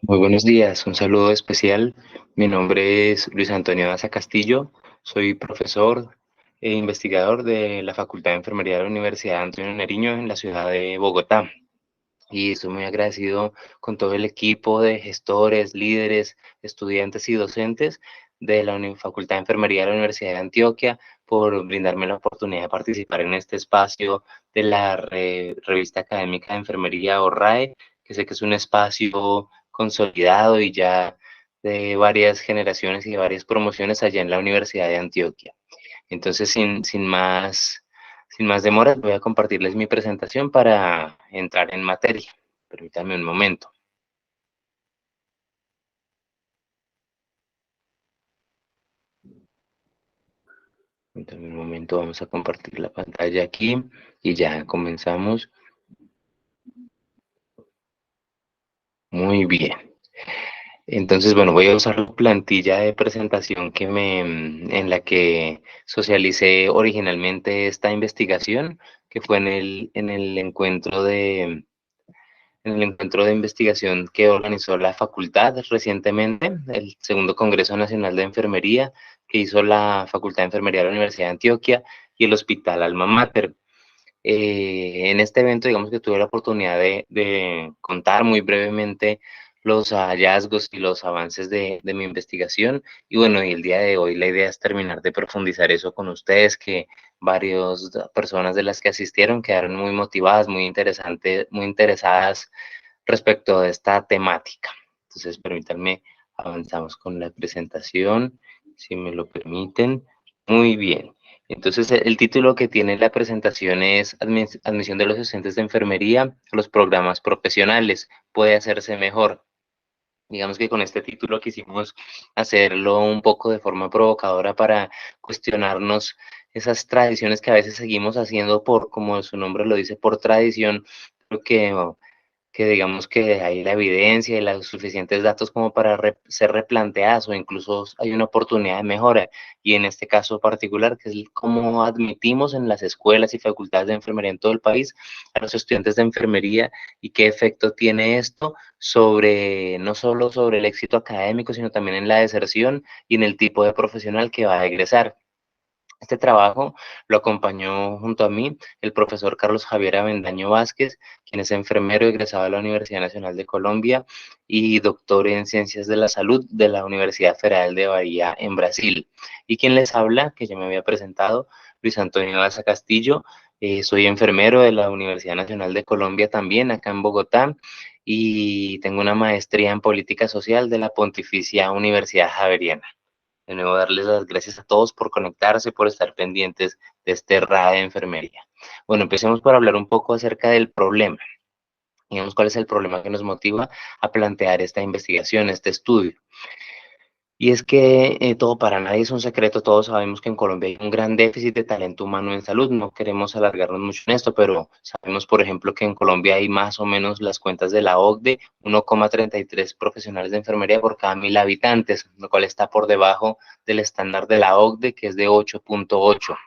Muy buenos días, un saludo especial. Mi nombre es Luis Antonio Daza Castillo, soy profesor e investigador de la Facultad de Enfermería de la Universidad de Antonio Nariño en la ciudad de Bogotá. Y estoy muy agradecido con todo el equipo de gestores, líderes, estudiantes y docentes de la Facultad de Enfermería de la Universidad de Antioquia por brindarme la oportunidad de participar en este espacio de la revista académica de enfermería o RAE, que sé que es un espacio consolidado y ya de varias generaciones y de varias promociones allá en la Universidad de Antioquia. Entonces, sin más demoras, voy a compartirles mi presentación para entrar en materia. Permítanme un momento. Permítanme un momento, vamos a compartir la pantalla aquí y ya comenzamos. Muy bien. Entonces, bueno, voy a usar la plantilla de presentación en la que socialicé originalmente esta investigación, que fue en el encuentro de investigación que organizó la facultad recientemente, el segundo Congreso Nacional de Enfermería, que hizo la Facultad de Enfermería de la Universidad de Antioquia y el Hospital Alma Mater. En este evento, digamos que tuve la oportunidad de contar muy brevemente los hallazgos y los avances de mi investigación. Y bueno, y el día de hoy la idea es terminar de profundizar eso con ustedes, que varias personas de las que asistieron quedaron muy motivadas, muy interesadas respecto a esta temática. Entonces, permítanme, avanzamos con la presentación, si me lo permiten. Muy bien. Entonces, el título que tiene la presentación es Admisión de los estudiantes de enfermería a los programas profesionales. Puede hacerse mejor. Digamos que con este título quisimos hacerlo un poco de forma provocadora para cuestionarnos esas tradiciones que a veces seguimos haciendo por, como su nombre lo dice, por tradición, lo que digamos que hay la evidencia y los suficientes datos como para ser replanteadas o incluso hay una oportunidad de mejora. Y en este caso particular, que es cómo admitimos en las escuelas y facultades de enfermería en todo el país a los estudiantes de enfermería y qué efecto tiene esto sobre, no solo sobre el éxito académico, sino también en la deserción y en el tipo de profesional que va a egresar. Este trabajo lo acompañó junto a mí el profesor Carlos Javier Avendaño Vázquez, quien es enfermero egresado de la Universidad Nacional de Colombia y doctor en Ciencias de la Salud de la Universidad Federal de Bahía en Brasil. Y quien les habla, que ya me había presentado, Luis Antonio Daza Castillo, soy enfermero de la Universidad Nacional de Colombia también, acá en Bogotá, y tengo una maestría en Política Social de la Pontificia Universidad Javeriana. De nuevo, darles las gracias a todos por conectarse, por estar pendientes de este RAE de enfermería. Bueno, empecemos por hablar un poco acerca del problema. Digamos, cuál es el problema que nos motiva a plantear esta investigación, este estudio. Y es que todo para nadie es un secreto, todos sabemos que en Colombia hay un gran déficit de talento humano en salud, no queremos alargarnos mucho en esto, pero sabemos, por ejemplo, que en Colombia hay más o menos las cuentas de la OCDE, 1,33 profesionales de enfermería por cada 1.000 habitantes, lo cual está por debajo del estándar de la OCDE, que es de 8,8.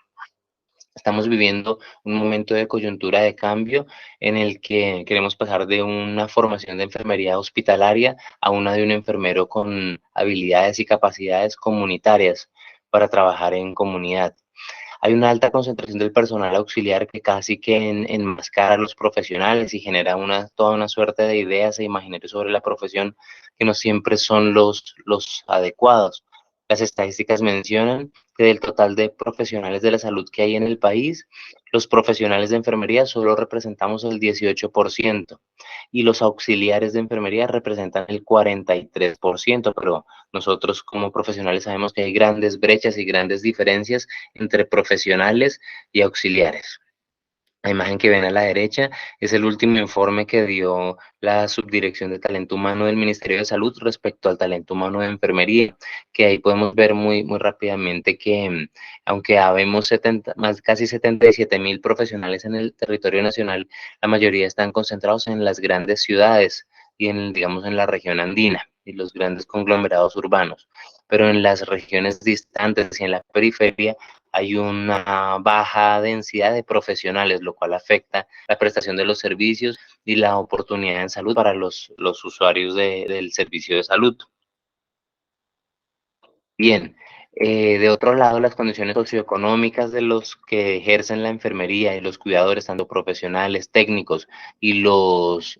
Estamos viviendo un momento de coyuntura de cambio en el que queremos pasar de una formación de enfermería hospitalaria a una de un enfermero con habilidades y capacidades comunitarias para trabajar en comunidad. Hay una alta concentración del personal auxiliar que casi que enmascara a los profesionales y genera toda una suerte de ideas e imaginarios sobre la profesión que no siempre son los adecuados. Las estadísticas mencionan que del total de profesionales de la salud que hay en el país, los profesionales de enfermería solo representamos el 18% y los auxiliares de enfermería representan el 43%, pero nosotros como profesionales sabemos que hay grandes brechas y grandes diferencias entre profesionales y auxiliares. La imagen que ven a la derecha es el último informe que dio la Subdirección de Talento Humano del Ministerio de Salud respecto al talento humano de enfermería, que ahí podemos ver muy rápidamente que aunque habemos casi 77.000 profesionales en el territorio nacional, la mayoría están concentrados en las grandes ciudades y digamos, en la región andina y los grandes conglomerados urbanos. Pero en las regiones distantes y en la periferia hay una baja densidad de profesionales, lo cual afecta la prestación de los servicios y la oportunidad en salud para los usuarios del servicio de salud. Bien, de otro lado, las condiciones socioeconómicas de los que ejercen la enfermería y los cuidadores, tanto profesionales, técnicos y los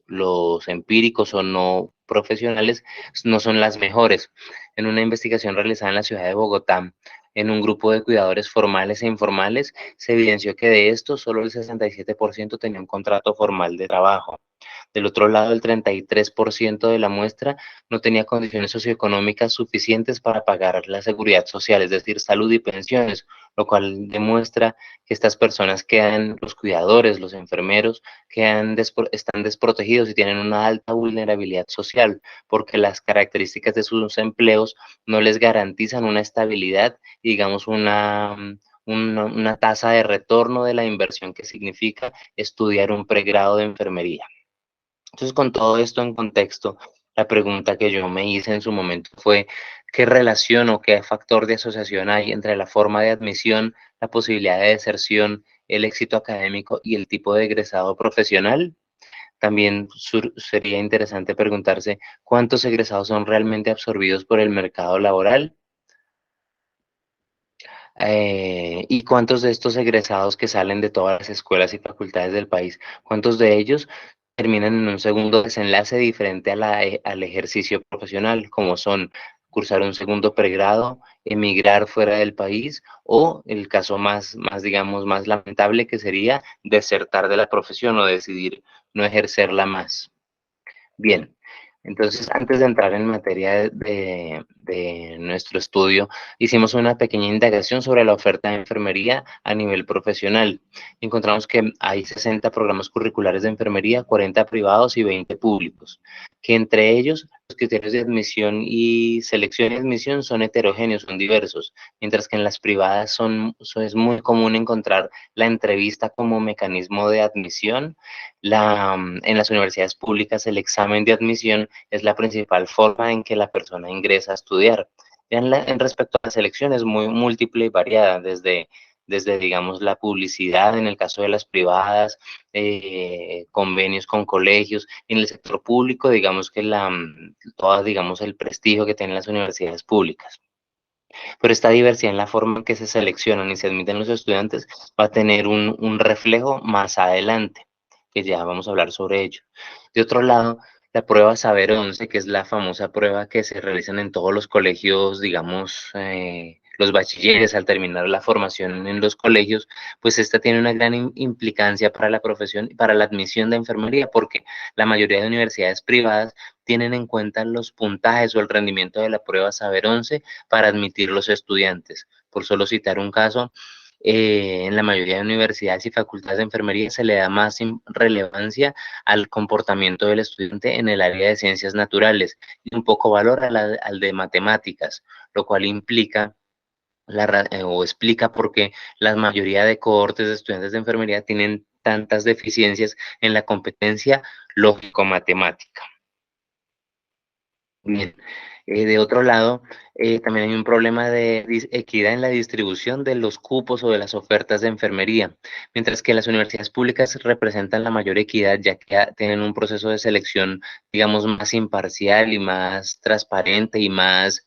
empíricos o no profesionales, no son las mejores. En una investigación realizada en la ciudad de Bogotá, en un grupo de cuidadores formales e informales, se evidenció que de estos solo el 67% tenía un contrato formal de trabajo. Del otro lado, el 33% de la muestra no tenía condiciones socioeconómicas suficientes para pagar la seguridad social, es decir, salud y pensiones, lo cual demuestra que estas personas quedan, los cuidadores, los enfermeros, están desprotegidos y tienen una alta vulnerabilidad social, porque las características de sus empleos no les garantizan una estabilidad y, digamos, una tasa de retorno de la inversión que significa estudiar un pregrado de enfermería. Entonces, con todo esto en contexto, la pregunta que yo me hice en su momento fue, ¿qué relación o qué factor de asociación hay entre la forma de admisión, la posibilidad de deserción, el éxito académico y el tipo de egresado profesional? También sería interesante preguntarse, ¿cuántos egresados son realmente absorbidos por el mercado laboral? ¿Y cuántos de estos egresados que salen de todas las escuelas y facultades del país, cuántos de ellos terminan en un segundo desenlace diferente al ejercicio profesional, como son cursar un segundo pregrado, emigrar fuera del país o el caso digamos, más lamentable que sería desertar de la profesión o decidir no ejercerla más? Bien, entonces antes de entrar en materia de nuestro estudio, hicimos una pequeña indagación sobre la oferta de enfermería a nivel profesional. Encontramos que hay 60 programas curriculares de enfermería, 40 privados y 20 públicos, que entre ellos los criterios de admisión y selección y admisión son heterogéneos, son diversos, mientras que en las privadas es muy común encontrar la entrevista como mecanismo de admisión. En las universidades públicas el examen de admisión es la principal forma en que la persona ingresa a estudiar. En respecto a la selección es muy múltiple y variada, desde digamos, la publicidad en el caso de las privadas, convenios con colegios. En el sector público, digamos que digamos, el prestigio que tienen las universidades públicas. Pero esta diversidad en la forma en que se seleccionan y se admiten los estudiantes va a tener un reflejo más adelante, que ya vamos a hablar sobre ello. De otro lado, la prueba Saber 11, que es la famosa prueba que se realizan en todos los colegios, digamos, los bachilleres al terminar la formación en los colegios, pues esta tiene una gran implicancia para la profesión y para la admisión de enfermería, porque la mayoría de universidades privadas tienen en cuenta los puntajes o el rendimiento de la prueba Saber 11 para admitir los estudiantes. Por solo citar un caso, en la mayoría de universidades y facultades de enfermería se le da más relevancia al comportamiento del estudiante en el área de ciencias naturales y un poco valor al de matemáticas, lo cual implica o explica por qué la mayoría de cohortes de estudiantes de enfermería tienen tantas deficiencias en la competencia lógico-matemática. Bien, de otro lado, también hay un problema de equidad en la distribución de los cupos o de las ofertas de enfermería, mientras que las universidades públicas representan la mayor equidad, ya que tienen un proceso de selección, digamos, más imparcial y más transparente y más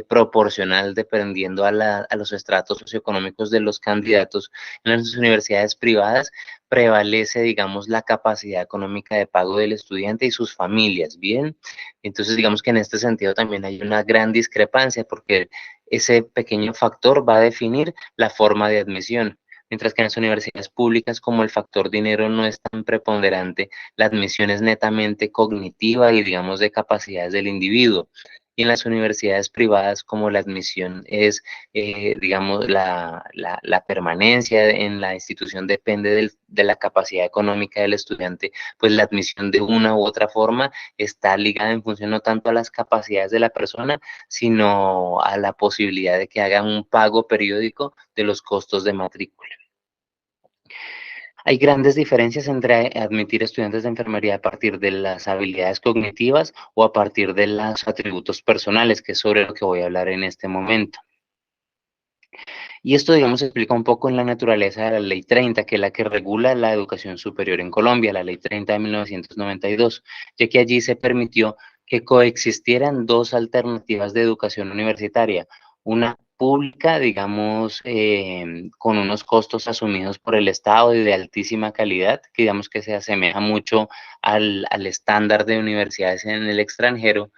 proporcional, dependiendo a los estratos socioeconómicos de los candidatos. En las universidades privadas prevalece, digamos, la capacidad económica de pago del estudiante y sus familias, ¿bien? Entonces, digamos que en este sentido también hay una gran discrepancia porque ese pequeño factor va a definir la forma de admisión. Mientras que en las universidades públicas, como el factor dinero no es tan preponderante, la admisión es netamente cognitiva y, digamos, de capacidades del individuo. Y en las universidades privadas, como la admisión es, digamos, la permanencia en la institución depende de la capacidad económica del estudiante, pues la admisión de una u otra forma está ligada en función no tanto a las capacidades de la persona, sino a la posibilidad de que haga un pago periódico de los costos de matrícula. Hay grandes diferencias entre admitir estudiantes de enfermería a partir de las habilidades cognitivas o a partir de los atributos personales, que es sobre lo que voy a hablar en este momento. Y esto, digamos, se explica un poco en la naturaleza de la Ley 30, que es la que regula la educación superior en Colombia, la Ley 30 de 1992, ya que allí se permitió que coexistieran dos alternativas de educación universitaria, una pública, digamos, con unos costos asumidos por el Estado y de altísima calidad, que digamos que se asemeja mucho al estándar de universidades en el extranjero,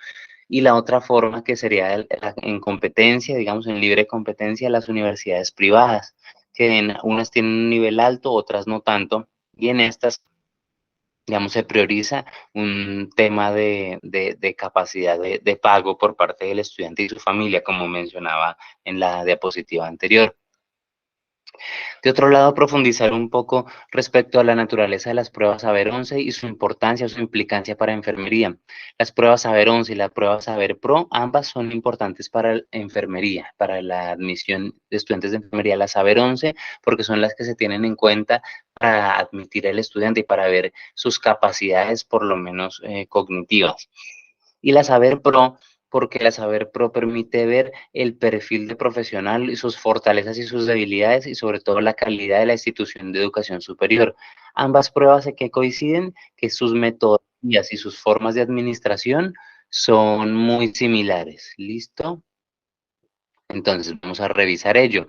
y la otra forma que sería en competencia, digamos, en libre competencia, las universidades privadas, que unas tienen un nivel alto, otras no tanto, y en estas, digamos, se prioriza un tema de capacidad de pago por parte del estudiante y su familia, como mencionaba en la diapositiva anterior. De otro lado, profundizar un poco respecto a la naturaleza de las pruebas Saber 11 y su importancia o su implicancia para enfermería. Las pruebas Saber 11 y la prueba Saber Pro, ambas son importantes para la enfermería, para la admisión de estudiantes de enfermería. La Saber 11, porque son las que se tienen en cuenta para admitir al estudiante y para ver sus capacidades, por lo menos cognitivas. Y la Saber Pro, porque la Saber Pro permite ver el perfil de profesional y sus fortalezas y sus debilidades y sobre todo la calidad de la institución de educación superior. Ambas pruebas que coinciden que sus metodologías y sus formas de administración son muy similares. ¿Listo? Entonces vamos a revisar ello.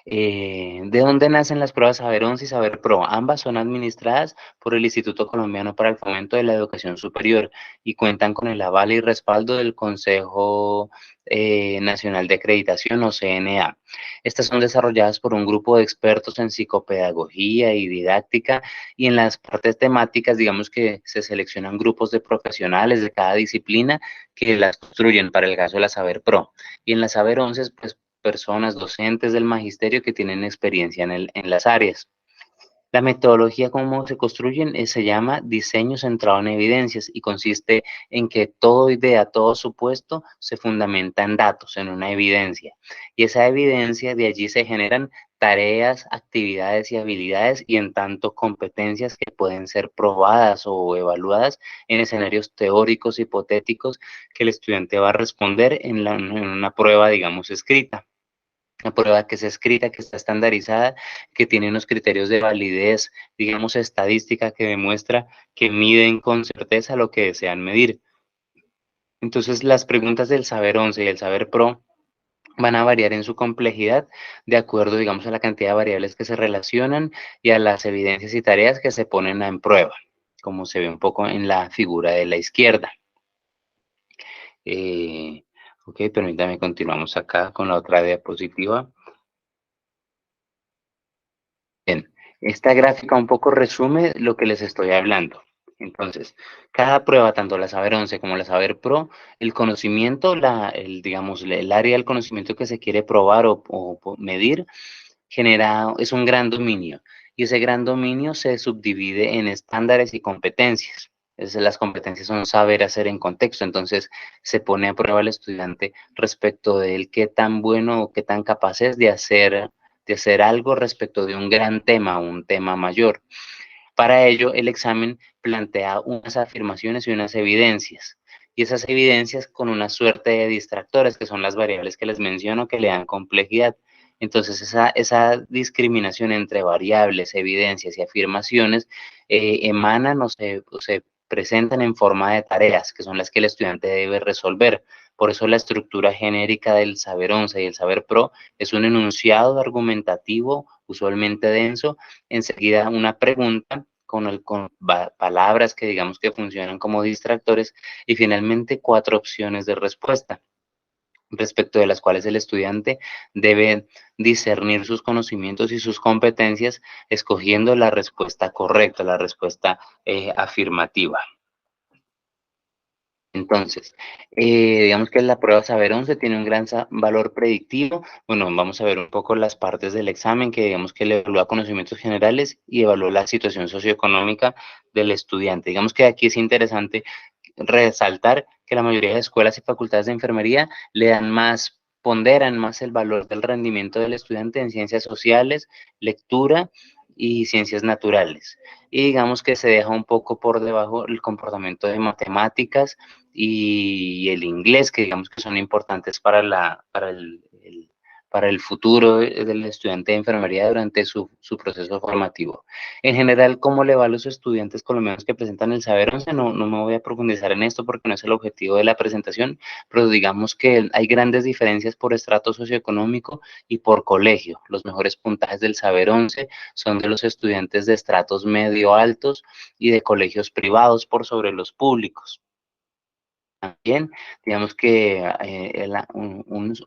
¿De dónde nacen las pruebas Saber 11 y Saber Pro? Ambas son administradas por el Instituto Colombiano para el Fomento de la Educación Superior y cuentan con el aval y respaldo del Consejo Nacional de Acreditación o CNA. Estas son desarrolladas por un grupo de expertos en psicopedagogía y didáctica, y en las partes temáticas, digamos que se seleccionan grupos de profesionales de cada disciplina que las construyen para el caso de la Saber Pro. Y en la Saber 11, pues personas, docentes del magisterio que tienen experiencia en las áreas. La metodología, cómo se construyen, se llama diseño centrado en evidencias y consiste en que toda idea, todo supuesto se fundamenta en datos, en una evidencia. Y esa evidencia, de allí se generan tareas, actividades y habilidades y en tanto competencias que pueden ser probadas o evaluadas en escenarios teóricos, hipotéticos, que el estudiante va a responder en una prueba, digamos, escrita. Una prueba que es escrita, que está estandarizada, que tiene unos criterios de validez, digamos, estadística, que demuestra que miden con certeza lo que desean medir. Entonces, las preguntas del Saber 11 y el Saber Pro van a variar en su complejidad de acuerdo, digamos, a la cantidad de variables que se relacionan y a las evidencias y tareas que se ponen en prueba, como se ve un poco en la figura de la izquierda. Ok, permítame, continuamos acá con la otra diapositiva. Bien, esta gráfica un poco resume lo que les estoy hablando. Entonces, cada prueba, tanto la Saber 11 como la Saber Pro, el conocimiento, digamos, el área del conocimiento que se quiere probar o medir, es un gran dominio. Y ese gran dominio se subdivide en estándares y competencias. Las competencias son saber hacer en contexto, entonces se pone a prueba al estudiante respecto de él qué tan bueno o qué tan capaz es de hacer algo respecto de un gran tema, un tema mayor. Para ello, el examen plantea unas afirmaciones y unas evidencias. Y esas evidencias con una suerte de distractores, que son las variables que les menciono, que le dan complejidad. Entonces, esa discriminación entre variables, evidencias y afirmaciones emanan o se presentan en forma de tareas, que son las que el estudiante debe resolver. Por eso la estructura genérica del Saber 11 y el Saber Pro es un enunciado argumentativo, usualmente denso, enseguida una pregunta con palabras que digamos que funcionan como distractores y finalmente 4 opciones de respuesta, respecto de las cuales el estudiante debe discernir sus conocimientos y sus competencias, escogiendo la respuesta correcta, la respuesta afirmativa. Entonces, digamos que la prueba Saber 11 tiene un gran valor predictivo. Bueno, vamos a ver un poco las partes del examen, que digamos que le evalúa conocimientos generales y evalúa la situación socioeconómica del estudiante. Digamos que aquí es interesante resaltar que la mayoría de escuelas y facultades de enfermería le dan más, ponderan más el valor del rendimiento del estudiante en ciencias sociales, lectura y ciencias naturales. Y digamos que se deja un poco por debajo el comportamiento de matemáticas y el inglés, que digamos que son importantes para para el futuro del estudiante de enfermería durante su proceso formativo. En general, ¿cómo le va a los estudiantes colombianos que presentan el Saber 11? No me voy a profundizar en esto porque no es el objetivo de la presentación, pero digamos que hay grandes diferencias por estrato socioeconómico y por colegio. Los mejores puntajes del Saber 11 son de los estudiantes de estratos medio altos y de colegios privados por sobre los públicos. También, digamos que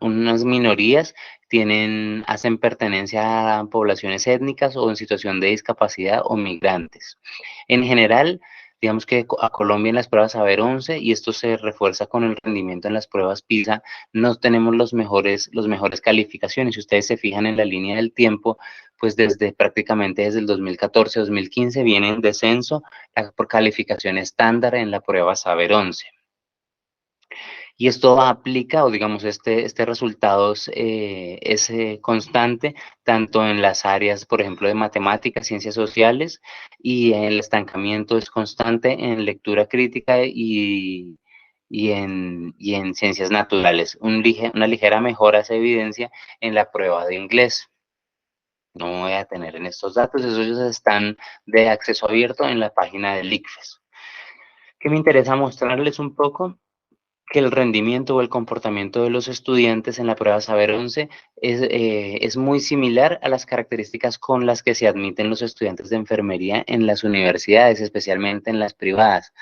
unas minorías hacen pertenencia a poblaciones étnicas o en situación de discapacidad o migrantes. En general, digamos que a Colombia en las pruebas Saber 11, y esto se refuerza con el rendimiento en las pruebas PISA, no tenemos los mejores calificaciones. Si ustedes se fijan en la línea del tiempo, pues prácticamente desde el 2014-2015 viene en descenso por calificación estándar en la prueba Saber 11. Y esto aplica, o digamos, este resultado es constante tanto en las áreas, por ejemplo, de matemáticas, ciencias sociales, y el estancamiento es constante en lectura crítica y en ciencias naturales. Una ligera mejora se evidencia en la prueba de inglés. No me voy a detener en estos datos, esos están de acceso abierto en la página del ICFES. ¿Qué me interesa mostrarles un poco? Que el rendimiento o el comportamiento de los estudiantes en la prueba Saber 11 es muy similar a las características con las que se admiten los estudiantes de enfermería en las universidades, especialmente en las privadas.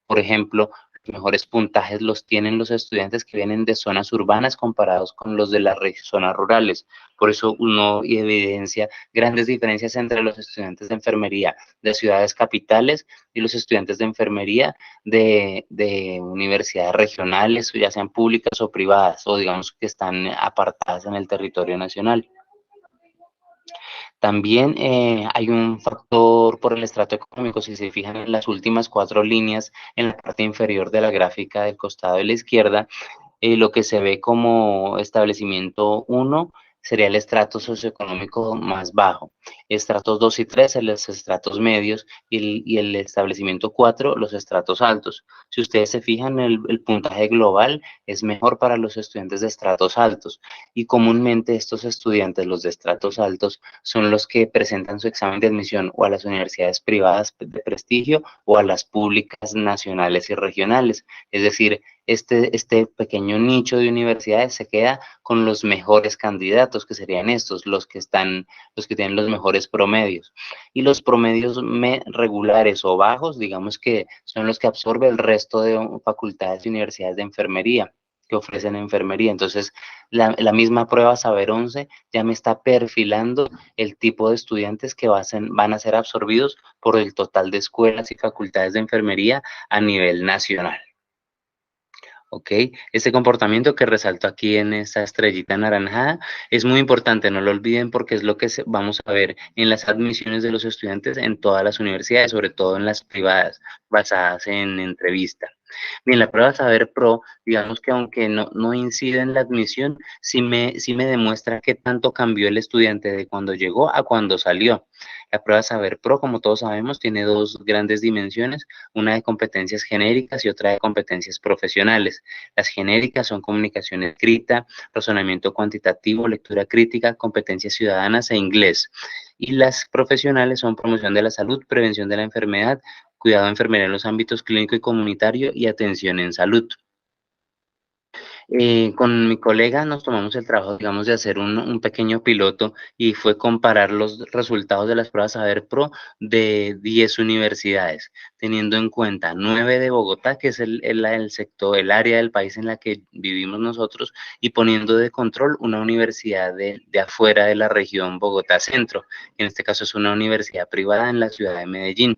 Por ejemplo, los mejores puntajes los tienen los estudiantes que vienen de zonas urbanas comparados con los de las zonas rurales. Por eso uno evidencia grandes diferencias entre los estudiantes de enfermería de ciudades capitales y los estudiantes de enfermería de universidades regionales, ya sean públicas o privadas, o digamos que están apartadas en el territorio nacional. También hay un factor por el estrato económico. Si se fijan en las últimas 4 líneas en la parte inferior de la gráfica del costado de la izquierda, lo que se ve como establecimiento 1 sería el estrato socioeconómico más bajo, estratos 2 y 3, los estratos medios, y el establecimiento 4, los estratos altos. Si ustedes se fijan, el puntaje global es mejor para los estudiantes de estratos altos, y comúnmente estos estudiantes, los de estratos altos, son los que presentan su examen de admisión o a las universidades privadas de prestigio o a las públicas nacionales y regionales. Es decir, este pequeño nicho de universidades se queda con los mejores candidatos, que serían estos, los que tienen los mejores promedios. Y los promedios regulares o bajos, digamos que son los que absorbe el resto de facultades y universidades de enfermería que ofrecen enfermería. Entonces, la misma prueba Saber 11 ya me está perfilando el tipo de estudiantes que van a ser absorbidos por el total de escuelas y facultades de enfermería a nivel nacional. ¿Ok? Este comportamiento que resalto aquí en esta estrellita anaranjada es muy importante, no lo olviden, porque es lo que vamos a ver en las admisiones de los estudiantes en todas las universidades, sobre todo en las privadas, basadas en entrevista. Bien, la prueba Saber Pro, digamos que aunque no incide en la admisión, sí me demuestra qué tanto cambió el estudiante de cuando llegó a cuando salió. La prueba Saber Pro, como todos sabemos, tiene 2 grandes dimensiones, una de competencias genéricas y otra de competencias profesionales. Las genéricas son comunicación escrita, razonamiento cuantitativo, lectura crítica, competencias ciudadanas e inglés. Y las profesionales son promoción de la salud, prevención de la enfermedad, cuidado enfermero en los ámbitos clínico y comunitario y atención en salud. Con mi colega nos tomamos el trabajo, digamos, de hacer un pequeño piloto, y fue comparar los resultados de las pruebas Saber Pro de 10 universidades, teniendo en cuenta 9 de Bogotá, que es el sector, el área del país en la que vivimos nosotros, y poniendo de control una universidad de afuera de la región Bogotá Centro. En este caso es una universidad privada en la ciudad de Medellín.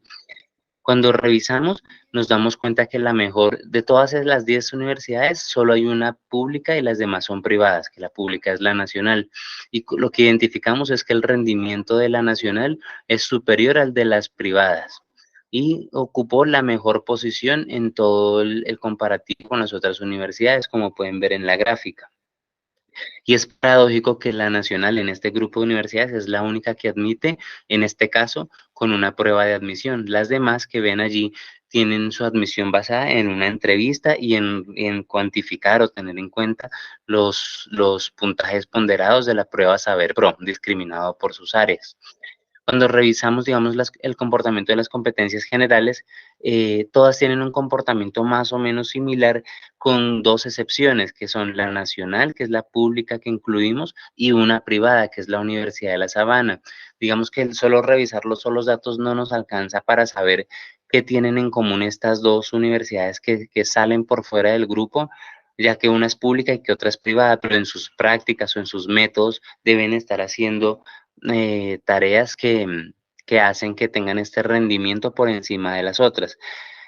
Cuando revisamos, nos damos cuenta que la mejor de todas las 10 universidades, solo hay una pública y las demás son privadas, que la pública es la nacional. Y lo que identificamos es que el rendimiento de la nacional es superior al de las privadas, y ocupó la mejor posición en todo el comparativo con las otras universidades, como pueden ver en la gráfica. Y es paradójico que la nacional en este grupo de universidades es la única que admite, en este caso, con una prueba de admisión. Las demás que ven allí tienen su admisión basada en una entrevista y en cuantificar o tener en cuenta los puntajes ponderados de la prueba Saber Pro, discriminado por sus áreas. Cuando revisamos, digamos, el comportamiento de las competencias generales, todas tienen un comportamiento más o menos similar, con dos excepciones, que son la nacional, que es la pública que incluimos, y una privada, que es la Universidad de La Sabana. Digamos que el solo revisar los solos datos no nos alcanza para saber qué tienen en común estas dos universidades que salen por fuera del grupo, ya que una es pública y que otra es privada, pero en sus prácticas o en sus métodos deben estar haciendo tareas que hacen que tengan este rendimiento por encima de las otras.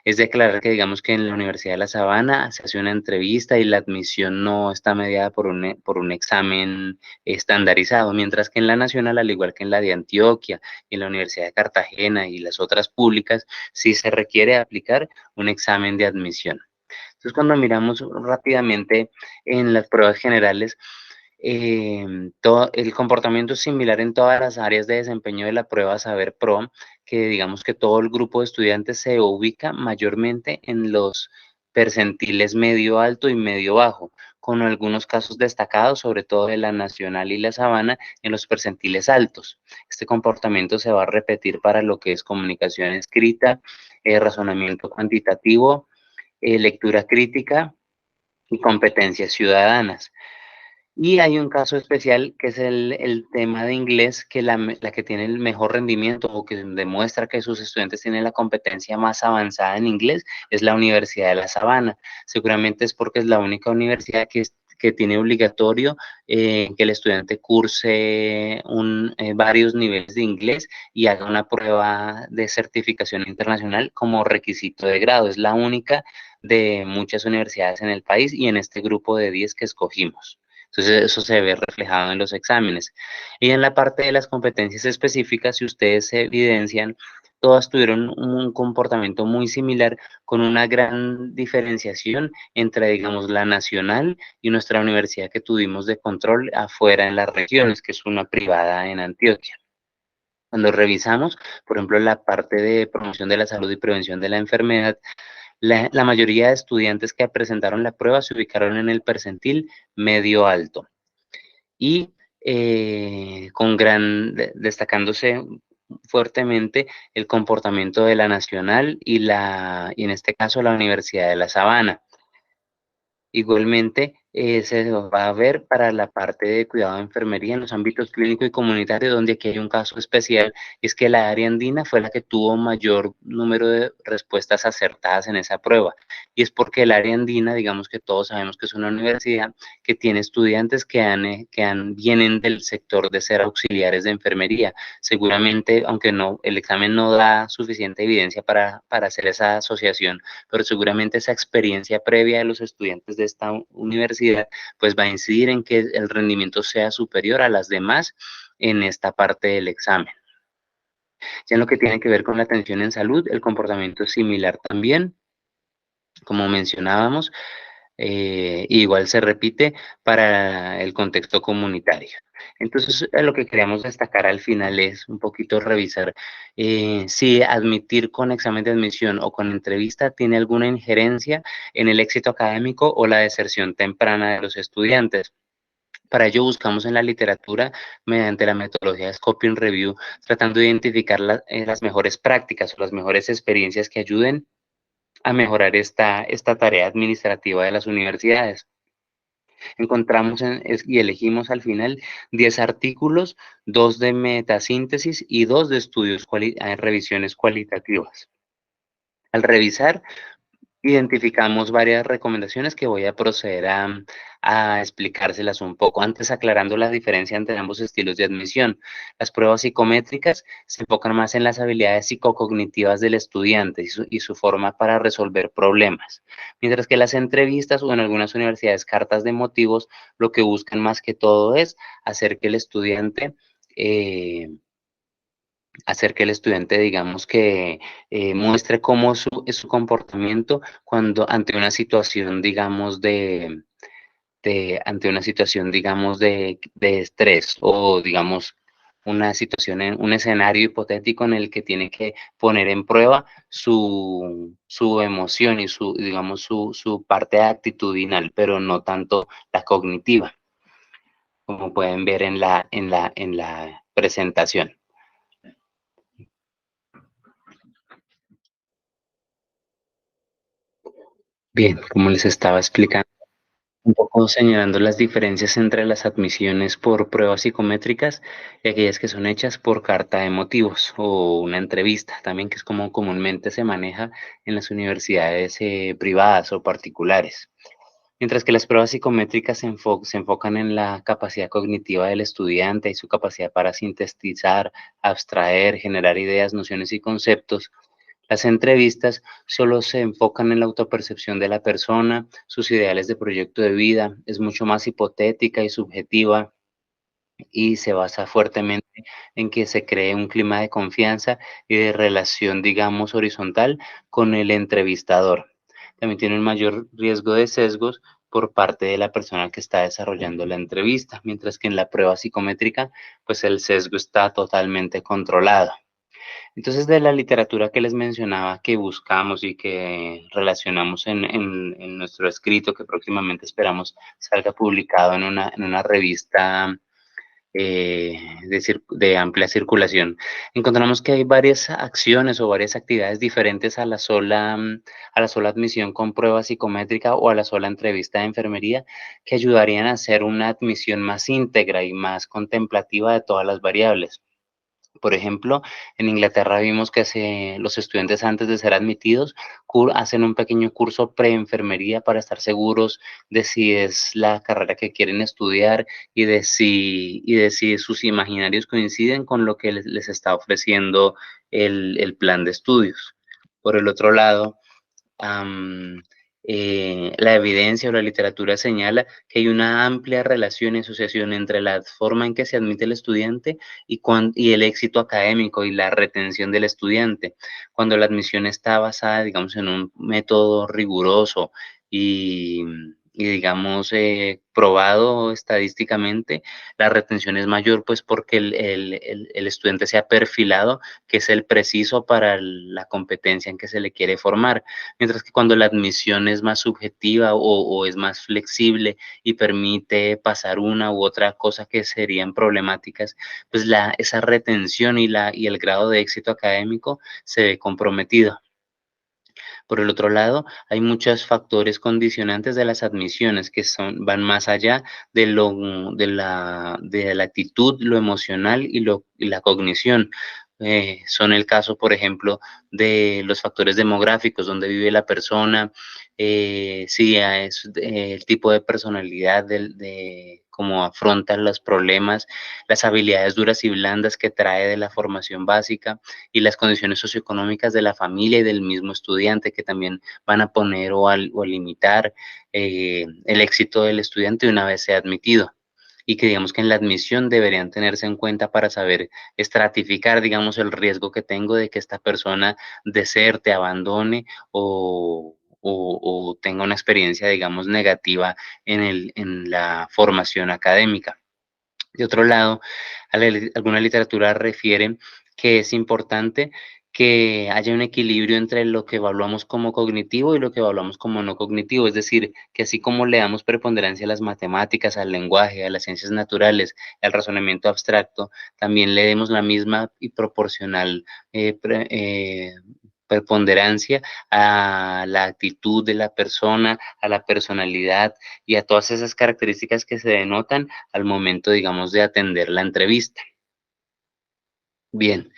Es declarar que, digamos, que en la Universidad de La Sabana se hace una entrevista y la admisión no está mediada por un examen estandarizado, mientras que en la nacional, al igual que en la de Antioquia, en la Universidad de Cartagena y las otras públicas, sí se requiere aplicar un examen de admisión. Entonces, cuando miramos rápidamente en las pruebas generales, todo el comportamiento es similar en todas las áreas de desempeño de la prueba Saber Pro, que digamos que todo el grupo de estudiantes se ubica mayormente en los percentiles medio alto y medio bajo, con algunos casos destacados, sobre todo de la Nacional y la Sabana, en los percentiles altos. Este comportamiento se va a repetir para lo que es comunicación escrita, razonamiento cuantitativo, lectura crítica y competencias ciudadanas. Y hay un caso especial que es el tema de inglés, que la que tiene el mejor rendimiento o que demuestra que sus estudiantes tienen la competencia más avanzada en inglés es la Universidad de La Sabana. Seguramente es porque es la única universidad que tiene obligatorio que el estudiante curse varios niveles de inglés y haga una prueba de certificación internacional como requisito de grado. Es la única de muchas universidades en el país y en este grupo de 10 que escogimos. Entonces, eso se ve reflejado en los exámenes. Y en la parte de las competencias específicas, si ustedes se evidencian, todas tuvieron un comportamiento muy similar, con una gran diferenciación entre, digamos, la nacional y nuestra universidad que tuvimos de control afuera en las regiones, que es una privada en Antioquia. Cuando revisamos, por ejemplo, la parte de promoción de la salud y prevención de la enfermedad, la mayoría de estudiantes que presentaron la prueba se ubicaron en el percentil medio alto y destacándose fuertemente el comportamiento de la Nacional y en este caso la Universidad de La Sabana. Igualmente, se va a ver para la parte de cuidado de enfermería en los ámbitos clínico y comunitario, donde aquí hay un caso especial, es que la área andina fue la que tuvo mayor número de respuestas acertadas en esa prueba. Y es porque el área andina, digamos que todos sabemos que es una universidad que tiene estudiantes vienen del sector de ser auxiliares de enfermería. Seguramente, aunque el examen no da suficiente evidencia para hacer esa asociación, pero seguramente esa experiencia previa de los estudiantes de esta universidad pues va a incidir en que el rendimiento sea superior a las demás en esta parte del examen. Ya en lo que tiene que ver con la atención en salud, el comportamiento es similar también, como mencionábamos, igual se repite para el contexto comunitario. Entonces, lo que queríamos destacar al final es un poquito revisar si admitir con examen de admisión o con entrevista tiene alguna injerencia en el éxito académico o la deserción temprana de los estudiantes. Para ello buscamos en la literatura, mediante la metodología de Scoping Review, tratando de identificar las mejores prácticas o las mejores experiencias que ayuden a mejorar esta tarea administrativa de las universidades. Encontramos y elegimos al final 10 artículos, 2 de metasíntesis y 2 de revisiones cualitativas. Al revisar, identificamos varias recomendaciones que voy a proceder a explicárselas un poco. Antes, aclarando la diferencia entre ambos estilos de admisión. Las pruebas psicométricas se enfocan más en las habilidades psicocognitivas del estudiante y su forma para resolver problemas. Mientras que las entrevistas o en algunas universidades cartas de motivos, lo que buscan más que todo es hacer que el estudiante... digamos que muestre cómo es su comportamiento cuando ante una situación, digamos, ante una situación, digamos, de estrés o, digamos, una situación, un escenario hipotético en el que tiene que poner en prueba su emoción y digamos, su parte actitudinal, pero no tanto la cognitiva, como pueden ver en la presentación. Bien, como les estaba explicando, un poco señalando las diferencias entre las admisiones por pruebas psicométricas y aquellas que son hechas por carta de motivos o una entrevista, también que es como comúnmente se maneja en las universidades privadas o particulares. Mientras que las pruebas psicométricas se enfocan en la capacidad cognitiva del estudiante y su capacidad para sintetizar, abstraer, generar ideas, nociones y conceptos, las entrevistas solo se enfocan en la autopercepción de la persona, sus ideales de proyecto de vida, es mucho más hipotética y subjetiva y se basa fuertemente en que se cree un clima de confianza y de relación, digamos, horizontal con el entrevistador. También tiene un mayor riesgo de sesgos por parte de la persona que está desarrollando la entrevista, mientras que en la prueba psicométrica, pues el sesgo está totalmente controlado. Entonces, de la literatura que les mencionaba que buscamos y que relacionamos en nuestro escrito, que próximamente esperamos salga publicado en una revista de amplia circulación, encontramos que hay varias acciones o varias actividades diferentes a la sola admisión con prueba psicométrica o a la sola entrevista de enfermería que ayudarían a hacer una admisión más íntegra y más contemplativa de todas las variables. Por ejemplo, en Inglaterra vimos que los estudiantes antes de ser admitidos hacen un pequeño curso pre-enfermería para estar seguros de si es la carrera que quieren estudiar y de si sus imaginarios coinciden con lo que les está ofreciendo el plan de estudios. Por el otro lado, am, la evidencia o la literatura señala que hay una amplia relación y asociación entre la forma en que se admite el estudiante y el éxito académico y la retención del estudiante. Cuando la admisión está basada, digamos, en un método riguroso y digamos, probado estadísticamente, la retención es mayor, pues porque el estudiante se ha perfilado, que es el preciso para la competencia en que se le quiere formar. Mientras que cuando la admisión es más subjetiva o es más flexible y permite pasar una u otra cosa que serían problemáticas, pues esa retención y el grado de éxito académico se ve comprometido. Por el otro lado, hay muchos factores condicionantes de las admisiones que van más allá de la actitud, lo emocional y la cognición. Son el caso, por ejemplo, de los factores demográficos, donde vive la persona, si es el tipo de personalidad, de cómo afronta los problemas, las habilidades duras y blandas que trae de la formación básica y las condiciones socioeconómicas de la familia y del mismo estudiante que también van a poner o a limitar el éxito del estudiante una vez sea admitido y que digamos que en la admisión deberían tenerse en cuenta para saber estratificar, digamos, el riesgo que tengo de que esta persona deserte, abandone o tenga una experiencia, digamos, negativa en la formación académica. De otro lado, alguna literatura refiere que es importante que haya un equilibrio entre lo que evaluamos como cognitivo y lo que evaluamos como no cognitivo, es decir, que así como le damos preponderancia a las matemáticas, al lenguaje, a las ciencias naturales, al razonamiento abstracto, también le demos la misma y proporcional preponderancia a la actitud de la persona, a la personalidad y a todas esas características que se denotan al momento, digamos, de atender la entrevista. Bien,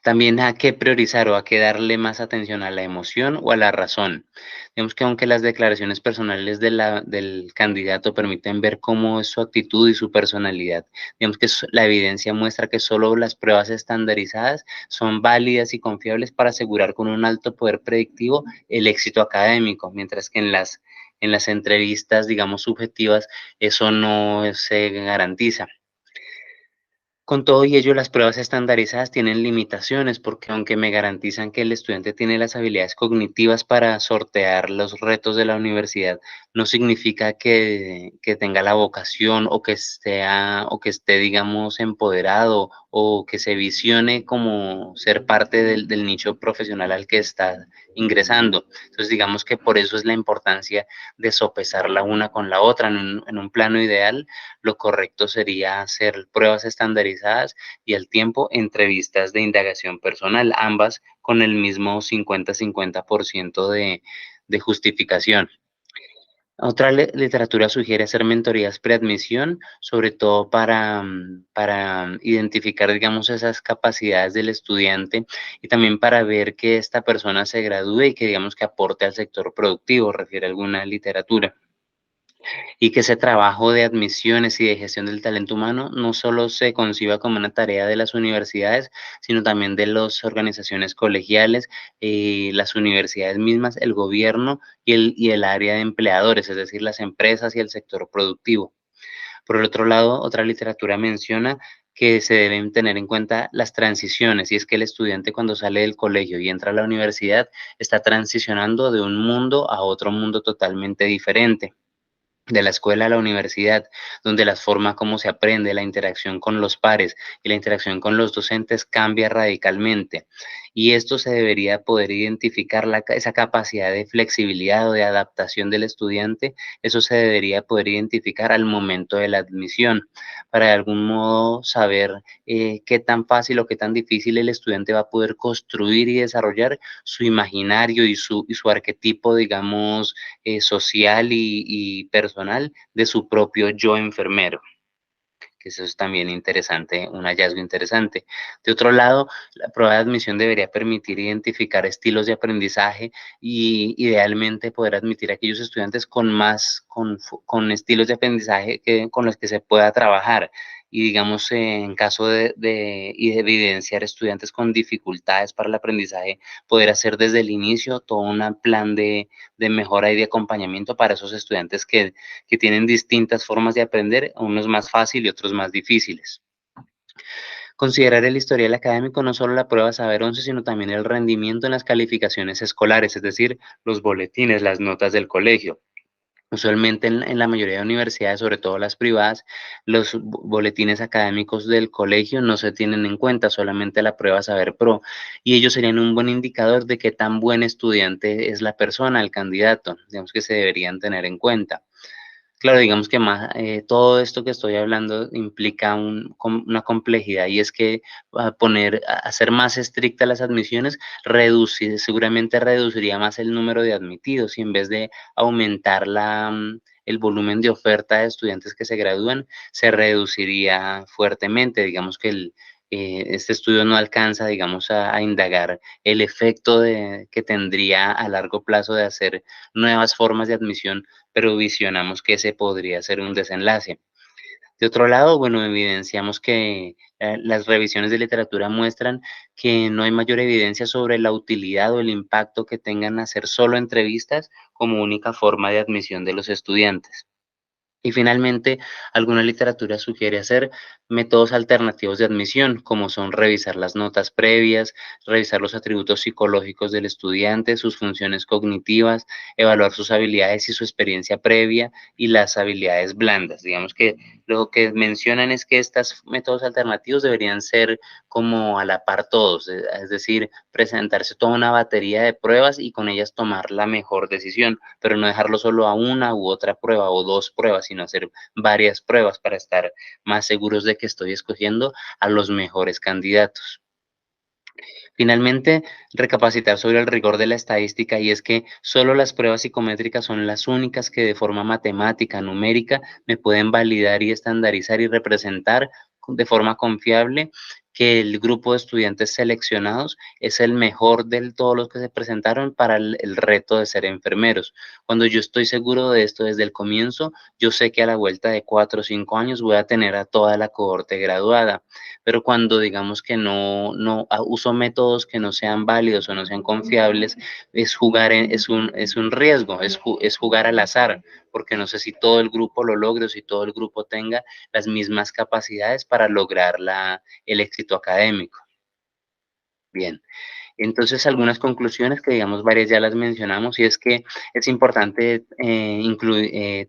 también a qué priorizar o a qué darle más atención a la emoción o a la razón. Digamos que aunque las declaraciones personales del candidato permiten ver cómo es su actitud y su personalidad, digamos que la evidencia muestra que solo las pruebas estandarizadas son válidas y confiables para asegurar con un alto poder predictivo el éxito académico, mientras que en las entrevistas, digamos, subjetivas, eso no se garantiza. Con todo y ello, las pruebas estandarizadas tienen limitaciones porque aunque me garantizan que el estudiante tiene las habilidades cognitivas para sortear los retos de la universidad, no significa que tenga la vocación o que esté, digamos, empoderado o que se visione como ser parte del nicho profesional al que está ingresando. Entonces, digamos que por eso es la importancia de sopesar la una con la otra. En un plano ideal, lo correcto sería hacer pruebas estandarizadas y al tiempo entrevistas de indagación personal, ambas con el mismo 50-50% de justificación. Otra literatura sugiere hacer mentorías preadmisión, sobre todo para identificar, digamos, esas capacidades del estudiante y también para ver que esta persona se gradúe y que, digamos, que aporte al sector productivo, refiere a alguna literatura. Y que ese trabajo de admisiones y de gestión del talento humano no solo se conciba como una tarea de las universidades, sino también de las organizaciones colegiales, las universidades mismas, el gobierno y el área de empleadores, es decir, las empresas y el sector productivo. Por el otro lado, otra literatura menciona que se deben tener en cuenta las transiciones, y es que el estudiante cuando sale del colegio y entra a la universidad está transicionando de un mundo a otro mundo totalmente diferente, de la escuela a la universidad, donde la forma como se aprende, la interacción con los pares y la interacción con los docentes cambia radicalmente. Y esto se debería poder identificar, esa capacidad de flexibilidad o de adaptación del estudiante, eso se debería poder identificar al momento de la admisión, para de algún modo saber qué tan fácil o qué tan difícil el estudiante va a poder construir y desarrollar su imaginario y su arquetipo, digamos, social y personal de su propio yo enfermero, que eso es también interesante, un hallazgo interesante. De otro lado, la prueba de admisión debería permitir identificar estilos de aprendizaje y idealmente poder admitir a aquellos estudiantes con estilos de aprendizaje con los que se pueda trabajar. Y digamos, en caso de evidenciar estudiantes con dificultades para el aprendizaje, poder hacer desde el inicio todo un plan de mejora y de acompañamiento para esos estudiantes que tienen distintas formas de aprender, unos más fáciles y otros más difíciles. Considerar el historial académico no solo la prueba Saber 11, sino también el rendimiento en las calificaciones escolares, es decir, los boletines, las notas del colegio. Usualmente en la mayoría de universidades, sobre todo las privadas, los boletines académicos del colegio no se tienen en cuenta, solamente la prueba Saber Pro, y ellos serían un buen indicador de qué tan buen estudiante es la persona, el candidato, digamos que se deberían tener en cuenta. Claro, digamos que más, todo esto que estoy hablando implica una complejidad, y es que hacer más estrictas las admisiones, seguramente reduciría más el número de admitidos, y en vez de aumentar el volumen de oferta de estudiantes que se gradúan, se reduciría fuertemente. Digamos que este estudio no alcanza, digamos, a indagar el efecto que tendría a largo plazo de hacer nuevas formas de admisión, pero visionamos que ese podría ser un desenlace. De otro lado, bueno, evidenciamos que las revisiones de literatura muestran que no hay mayor evidencia sobre la utilidad o el impacto que tengan hacer solo entrevistas como única forma de admisión de los estudiantes. Y finalmente, alguna literatura sugiere hacer métodos alternativos de admisión, como son revisar las notas previas, revisar los atributos psicológicos del estudiante, sus funciones cognitivas, evaluar sus habilidades y su experiencia previa y las habilidades blandas. Digamos que lo que mencionan es que estos métodos alternativos deberían ser como a la par todos, es decir, presentarse toda una batería de pruebas y con ellas tomar la mejor decisión, pero no dejarlo solo a una u otra prueba o dos pruebas, sino hacer varias pruebas para estar más seguros de que estoy escogiendo a los mejores candidatos. Finalmente, recapacitar sobre el rigor de la estadística, y es que solo las pruebas psicométricas son las únicas que de forma matemática, numérica, me pueden validar y estandarizar y representar de forma confiable que el grupo de estudiantes seleccionados es el mejor de todos los que se presentaron para el reto de ser enfermeros. Cuando yo estoy seguro de esto desde el comienzo, yo sé que a la vuelta de 4 o 5 años voy a tener a toda la cohorte graduada, pero cuando digamos que no uso métodos que no sean válidos o no sean confiables, es un riesgo, es jugar al azar, porque no sé si todo el grupo lo logre o si todo el grupo tenga las mismas capacidades para lograr el éxito académico. Bien. Entonces, algunas conclusiones que, digamos, varias ya las mencionamos, y es que es importante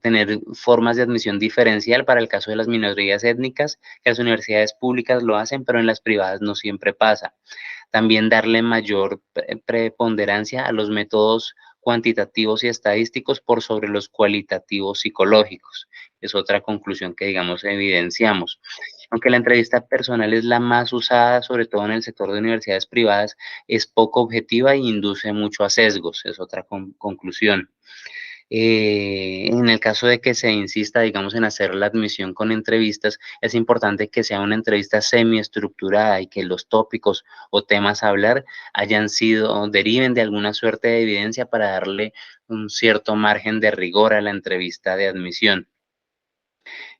tener formas de admisión diferencial para el caso de las minorías étnicas, que las universidades públicas lo hacen, pero en las privadas no siempre pasa. También darle mayor preponderancia a los métodos cuantitativos y estadísticos por sobre los cualitativos psicológicos. Es otra conclusión que, digamos, evidenciamos. Aunque la entrevista personal es la más usada, sobre todo en el sector de universidades privadas, es poco objetiva e induce mucho a sesgos, es otra conclusión. En el caso de que se insista, digamos, en hacer la admisión con entrevistas, es importante que sea una entrevista semiestructurada y que los tópicos o temas a hablar deriven de alguna suerte de evidencia para darle un cierto margen de rigor a la entrevista de admisión.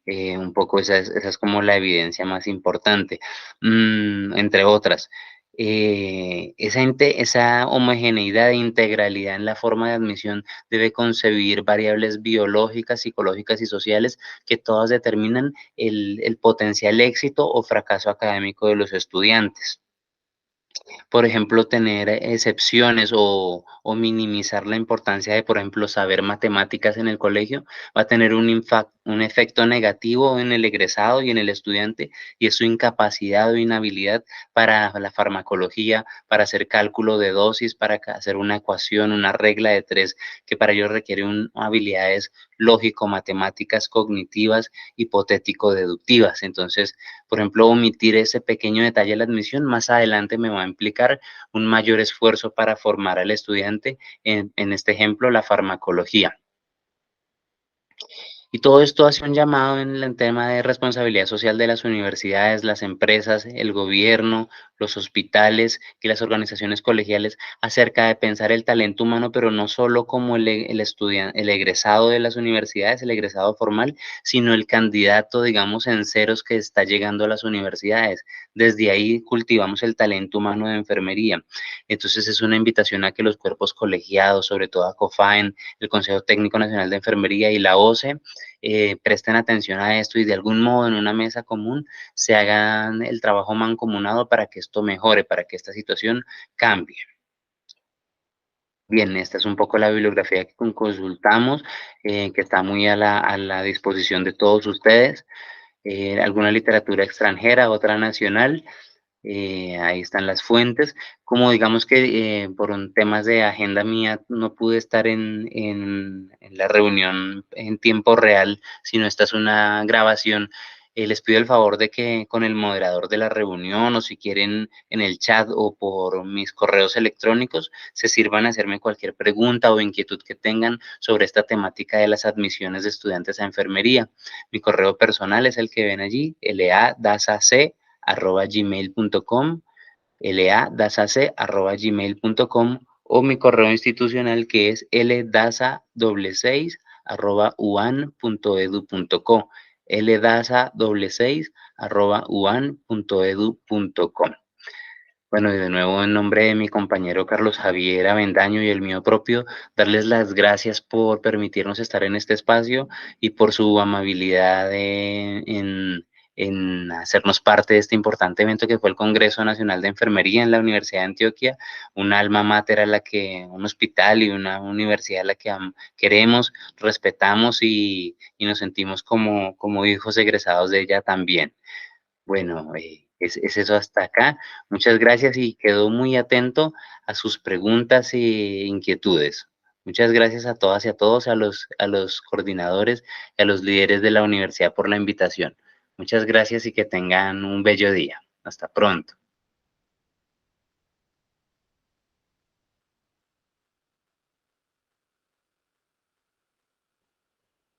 Un poco esa es como la evidencia más importante, entre otras. Esa homogeneidad e integralidad en la forma de admisión debe concebir variables biológicas, psicológicas y sociales que todas determinan el potencial éxito o fracaso académico de los estudiantes. Por ejemplo, tener excepciones o minimizar la importancia de, por ejemplo, saber matemáticas en el colegio, va a tener un efecto negativo en el egresado y en el estudiante, y es su incapacidad o inhabilidad para la farmacología, para hacer cálculo de dosis, para hacer una ecuación, una regla de tres, que para ello requiere habilidades lógico-matemáticas, cognitivas, hipotético-deductivas. Entonces, por ejemplo, omitir ese pequeño detalle de la admisión más adelante me va a implicar un mayor esfuerzo para formar al estudiante en este ejemplo, la farmacología. Y todo esto hace un llamado en el tema de responsabilidad social de las universidades, las empresas, el gobierno, los hospitales y las organizaciones colegiales acerca de pensar el talento humano, pero no solo como el estudiante, el egresado de las universidades, el egresado formal, sino el candidato, digamos, en ceros que está llegando a las universidades. Desde ahí cultivamos el talento humano de enfermería. Entonces es una invitación a que los cuerpos colegiados, sobre todo a COFAEN, el Consejo Técnico Nacional de Enfermería y la OCE, presten atención a esto y de algún modo en una mesa común se hagan el trabajo mancomunado para que esto mejore, para que esta situación cambie. Bien, esta es un poco la bibliografía que consultamos, que está muy a la disposición de todos ustedes. Alguna literatura extranjera, otra nacional. Ahí están las fuentes. Como digamos que por temas de agenda mía no pude estar en la reunión en tiempo real, sino esta es una grabación. Les pido el favor de que con el moderador de la reunión, o si quieren en el chat o por mis correos electrónicos, se sirvan a hacerme cualquier pregunta o inquietud que tengan sobre esta temática de las admisiones de estudiantes a enfermería. Mi correo personal es el que ven allí, ladasac@gmail.com, ladasac@gmail.com, o mi correo institucional que es ldasa66@uan.edu.co, ldasa66@uan.edu.com. Bueno, y de nuevo en nombre de mi compañero Carlos Javier Avendaño y el mío propio, darles las gracias por permitirnos estar en este espacio y por su amabilidad en hacernos parte de este importante evento que fue el Congreso Nacional de Enfermería en la Universidad de Antioquia, un alma mater un hospital y una universidad a la que queremos, respetamos y nos sentimos como hijos egresados de ella también. Bueno, es eso hasta acá. Muchas gracias y quedo muy atento a sus preguntas e inquietudes. Muchas gracias a todas y a todos, a los coordinadores y a los líderes de la universidad por la invitación. Muchas gracias y que tengan un bello día. Hasta pronto.